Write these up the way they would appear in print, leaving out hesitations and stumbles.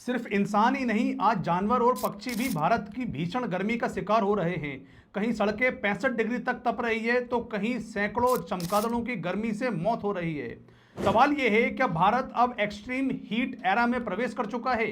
सिर्फ इंसान ही नहीं, आज जानवर और पक्षी भी भारत की भीषण गर्मी का शिकार हो रहे हैं। कहीं सड़कें 65 डिग्री तक तप रही है तो कहीं सैकड़ों चमगादड़ों की गर्मी से मौत हो रही है। सवाल यह है, क्या भारत अब एक्सट्रीम हीट एरा में प्रवेश कर चुका है?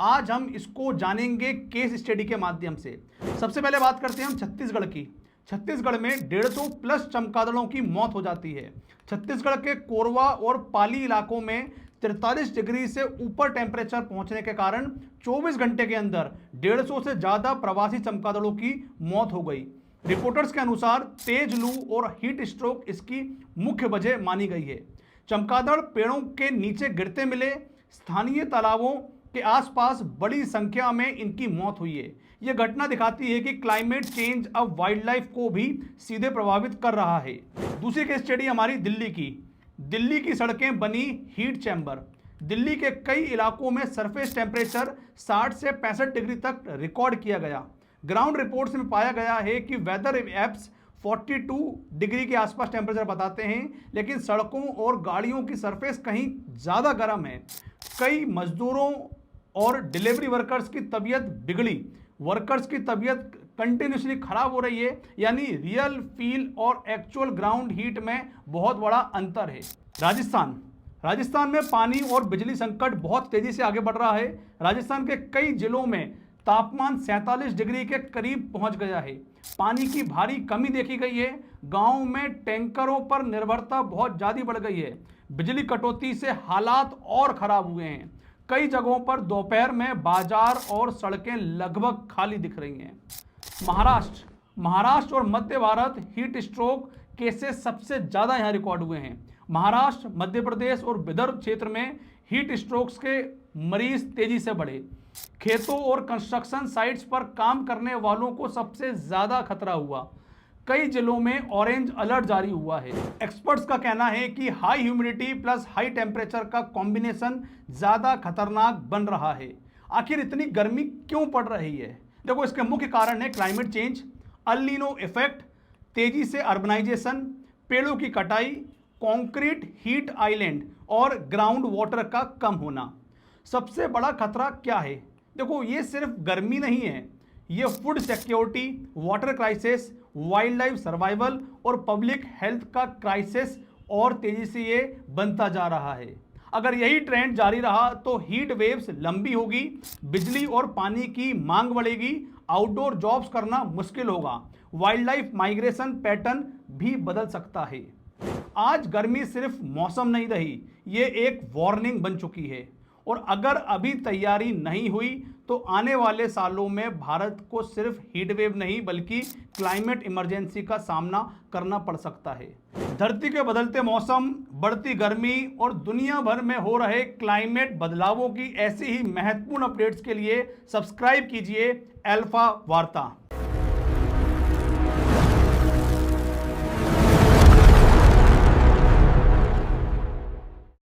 आज हम इसको जानेंगे केस स्टडी के माध्यम से। सबसे पहले बात करते हैं हम छत्तीसगढ़ की। छत्तीसगढ़ में 150 प्लस चमगादड़ों की मौत हो जाती है। छत्तीसगढ़ के कोरवा और पाली इलाकों में 43 डिग्री से ऊपर टेम्परेचर पहुंचने के कारण 24 घंटे के अंदर 150 से ज्यादा प्रवासी चमगादड़ों की मौत हो गई। रिपोर्टर्स के अनुसार तेज लू और हीट स्ट्रोक इसकी मुख्य वजह मानी गई है। चमगादड़ पेड़ों के नीचे गिरते मिले, स्थानीय तालाबों के आसपास बड़ी संख्या में इनकी मौत हुई है। यह घटना दिखाती है कि क्लाइमेट चेंज अब वाइल्ड लाइफ को भी सीधे प्रभावित कर रहा है। दूसरी केस स्टडी हमारी दिल्ली की। दिल्ली की सड़कें बनी हीट चैम्बर। दिल्ली के कई इलाकों में सरफेस टेम्परेचर 60 से 65 डिग्री तक रिकॉर्ड किया गया। ग्राउंड रिपोर्ट्स में पाया गया है कि वेदर ऐप्स 42 डिग्री के आसपास टेम्परेचर बताते हैं, लेकिन सड़कों और गाड़ियों की सरफेस कहीं ज़्यादा गर्म है। कई मजदूरों और डिलीवरी वर्कर्स की तबीयत बिगड़ी। वर्कर्स की तबीयत कंटिन्यूसली खराब हो रही है, यानी रियल फील और एक्चुअल ग्राउंड हीट में बहुत बड़ा अंतर है। राजस्थान में पानी और बिजली संकट बहुत तेजी से आगे बढ़ रहा है। राजस्थान के कई जिलों में तापमान 47 डिग्री के करीब पहुंच गया है। पानी की भारी कमी देखी गई है। गांव में टैंकरों पर निर्भरता बहुत ज़्यादा बढ़ गई है। बिजली कटौती से हालात और खराब हुए हैं। कई जगहों पर दोपहर में बाजार और सड़कें लगभग खाली दिख रही हैं। महाराष्ट्र और मध्य भारत हीट स्ट्रोक केसेस सबसे ज़्यादा यहाँ रिकॉर्ड हुए हैं। महाराष्ट्र, मध्य प्रदेश और विदर्भ क्षेत्र में हीट स्ट्रोक्स के मरीज तेजी से बढ़े। खेतों और कंस्ट्रक्शन साइट्स पर काम करने वालों को सबसे ज़्यादा खतरा हुआ। कई जिलों में ऑरेंज अलर्ट जारी हुआ है। एक्सपर्ट्स का कहना है कि high humidity plus high temperature का कॉम्बिनेशन ज़्यादा खतरनाक बन रहा है। आखिर इतनी गर्मी क्यों पड़ रही है? देखो, इसके मुख्य कारण है climate change, El Nino effect, तेजी से अर्बनाइजेशन, पेड़ों की कटाई, कॉन्क्रीट हीट आइलैंड और ग्राउंड वाटर का कम होना। सबसे बड़ा खतरा क्या है? देखो, ये सिर्फ गर्मी नहीं है, ये food security, water crisis, wild life survival और पब्लिक हेल्थ का क्राइसिस और तेजी से ये बनता जा रहा है। अगर यही ट्रेंड जारी रहा तो हीट वेव्स लंबी होगी, बिजली और पानी की मांग बढ़ेगी, आउटडोर जॉब्स करना मुश्किल होगा, वाइल्ड लाइफ माइग्रेशन पैटर्न भी बदल सकता है। आज गर्मी सिर्फ मौसम नहीं रही, ये एक वार्निंग बन चुकी है और अगर अभी तैयारी नहीं हुई तो आने वाले सालों में भारत को सिर्फ हीट वेव नहीं बल्कि क्लाइमेट इमरजेंसी का सामना करना पड़ सकता है। धरती के बदलते मौसम, बढ़ती गर्मी और दुनिया भर में हो रहे क्लाइमेट बदलावों की ऐसी ही महत्वपूर्ण अपडेट्स के लिए सब्सक्राइब कीजिए अल्फा वार्ता।